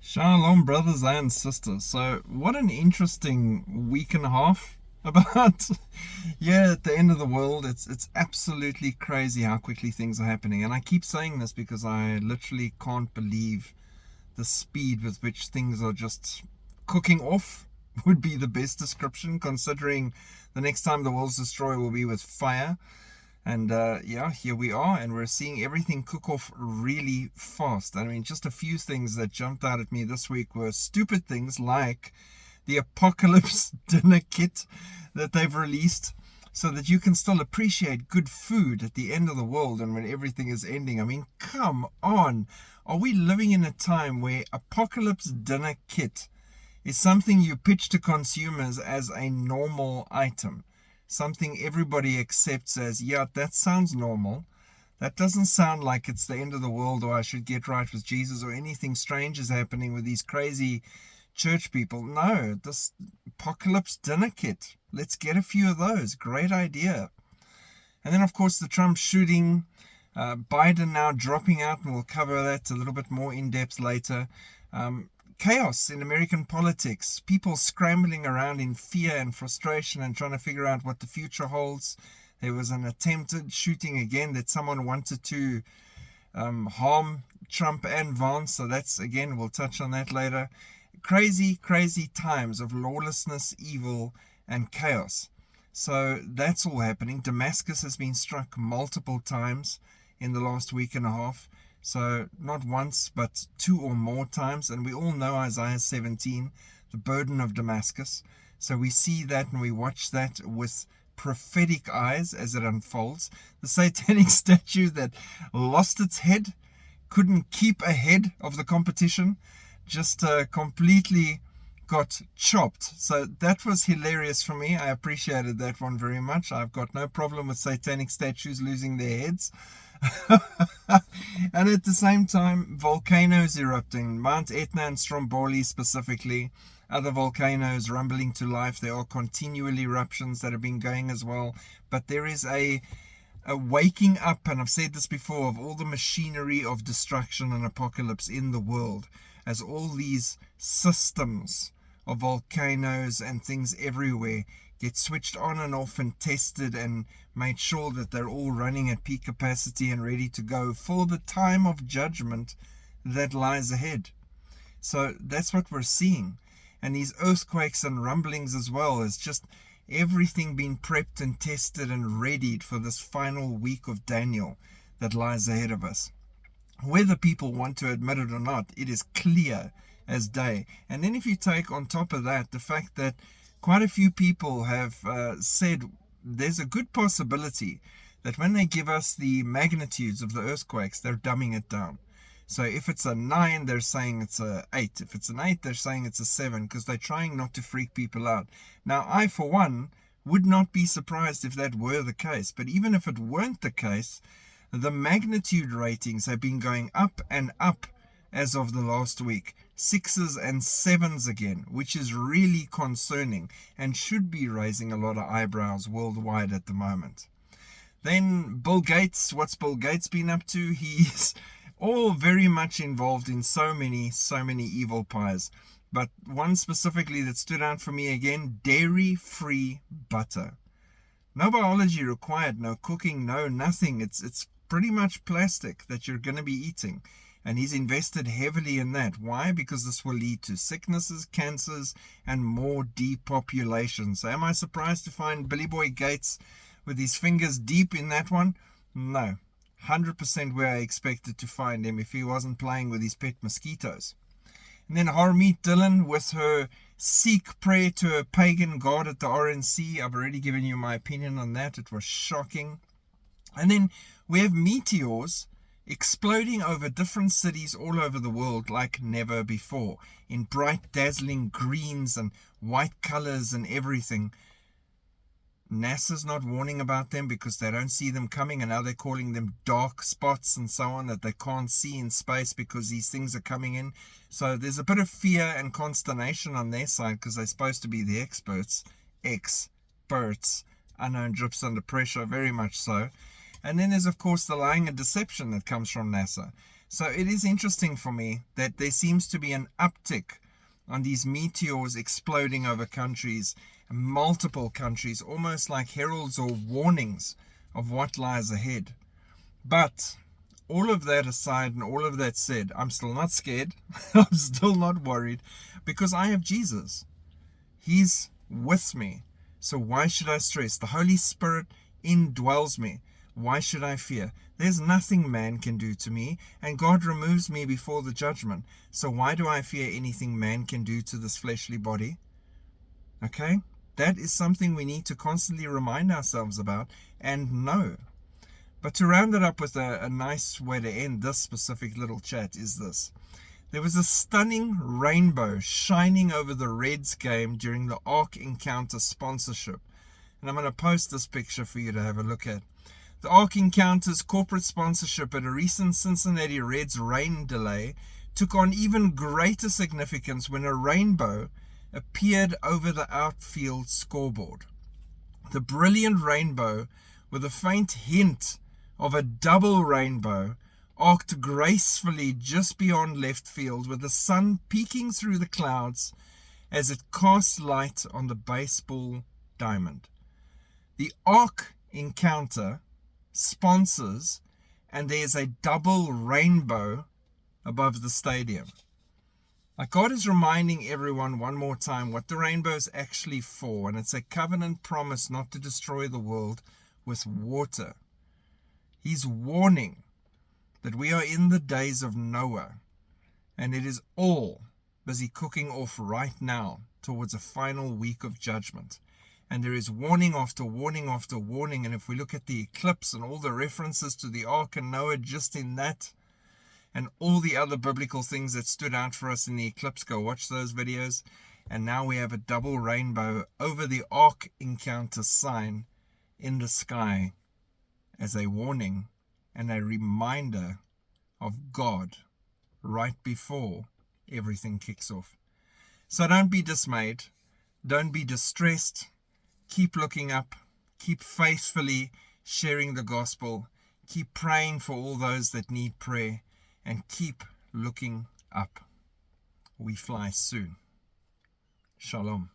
Shalom, brothers and sisters. So, what an interesting week and a half about yeah, at the end of the world. It's absolutely crazy how quickly things are happening. And I keep saying this because I literally can't believe the speed with which things are just cooking off would be the best description, considering the next time the world's destroyed will be with fire. And yeah, here we are, and we're seeing everything cook off really fast. I mean, just a few things that jumped out at me this week were stupid things like the Apocalypse dinner kit that they've released so that you can still appreciate good food at the end of the world and when everything is ending. I mean, come on. Are we living in a time where Apocalypse dinner kit is something you pitch to consumers as a normal item? Something everybody accepts as, yeah, that sounds normal. That doesn't sound like it's the end of the world or I should get right with Jesus or anything strange is happening with these crazy church people. No, this Apocalypse dinner kit. Let's get a few of those. Great idea. And then, of course, the Trump shooting. Biden now dropping out, and we'll cover that a little bit more in depth later. Chaos in American politics, people scrambling around in fear and frustration and trying to figure out what the future holds. There was an attempted shooting again that someone wanted to harm Trump and Vance, so that's, again, we'll touch on that later. Crazy, crazy times of lawlessness, evil, and chaos. So that's all happening. Damascus has been struck multiple times in the last week and a half. So not once, but two or more times. And we all know Isaiah 17, the burden of Damascus. So we see that and we watch that with prophetic eyes as it unfolds. The satanic statue that lost its head, couldn't keep ahead of the competition, just completely got chopped. So that was hilarious for me. I appreciated that one very much. I've got no problem with satanic statues losing their heads. And at the same time, volcanoes erupting, Mount Etna and Stromboli specifically, other volcanoes rumbling to life. There are continual eruptions that have been going as well, but there is a waking up, and I've said this before, of all the machinery of destruction and apocalypse in the world, as all these systems of volcanoes and things everywhere get switched on and off and tested and made sure that they're all running at peak capacity and ready to go for the time of judgment that lies ahead. So that's what we're seeing. And these earthquakes and rumblings as well, is just everything being prepped and tested and readied for this final week of Daniel that lies ahead of us. Whether people want to admit it or not, it is clear as day. And then if you take on top of that the fact that quite a few people have said there's a good possibility that when they give us the magnitudes of the earthquakes, they're dumbing it down. So if it's a 9, they're saying it's a 8. If it's an 8, they're saying it's a 7, because they're trying not to freak people out. Now, I, for one, would not be surprised if that were the case. But even if it weren't the case, the magnitude ratings have been going up and up as of the last week. 6s and 7s again, which is really concerning and should be raising a lot of eyebrows worldwide at the moment. Then Bill Gates, what's Bill Gates been up to? He's all very much involved in so many evil pies. But one specifically that stood out for me again, dairy-free butter. No biology required, no cooking, no nothing. It's pretty much plastic that you're going to be eating. And he's invested heavily in that. Why? Because this will lead to sicknesses, cancers, and more depopulation. So am I surprised to find Billy Boy Gates with his fingers deep in that one? No. 100% where I expected to find him if he wasn't playing with his pet mosquitoes. And then Harmeet Dillon with her Sikh prayer to a pagan god at the RNC. I've already given you my opinion on that. It was shocking. And then we have meteors exploding over different cities all over the world like never before, in bright, dazzling greens and white colors and everything. NASA's not warning about them because they don't see them coming, and now they're calling them dark spots and so on that they can't see in space because these things are coming in. So there's a bit of fear and consternation on their side because they're supposed to be the experts. Unknown drips under pressure, very much so. And then there's, of course, the lying and deception that comes from NASA. So it is interesting for me that there seems to be an uptick on these meteors exploding over countries, multiple countries, almost like heralds or warnings of what lies ahead. But all of that aside and all of that said, I'm still not scared. I'm still not worried, because I have Jesus. He's with me. So why should I stress? The Holy Spirit indwells me. Why should I fear? There's nothing man can do to me, and God removes me before the judgment. So why do I fear anything man can do to this fleshly body? Okay? That is something we need to constantly remind ourselves about and know. But to round it up with a nice way to end this specific little chat is this. There was a stunning rainbow shining over the Reds game during the Ark Encounter sponsorship. And I'm going to post this picture for you to have a look at. The Ark Encounter's corporate sponsorship at a recent Cincinnati Reds rain delay took on even greater significance when a rainbow appeared over the outfield scoreboard. The brilliant rainbow, with a faint hint of a double rainbow, arced gracefully just beyond left field, with the sun peeking through the clouds as it cast light on the baseball diamond. The Ark Encounter sponsors, and there's a double rainbow above the stadium. Like, God is reminding everyone one more time what the rainbow is actually for, and it's a covenant promise not to destroy the world with water. He's warning that we are in the days of Noah, and it is all busy cooking off right now towards a final week of judgment. And there is warning after warning after warning. And if we look at the eclipse and all the references to the Ark and Noah just in that, and all the other biblical things that stood out for us in the eclipse, go watch those videos. And now we have a double rainbow over the Ark Encounter sign in the sky as a warning and a reminder of God right before everything kicks off. So don't be dismayed. Don't be distressed. Keep looking up. Keep faithfully sharing the gospel. Keep praying for all those that need prayer. And keep looking up. We fly soon. Shalom.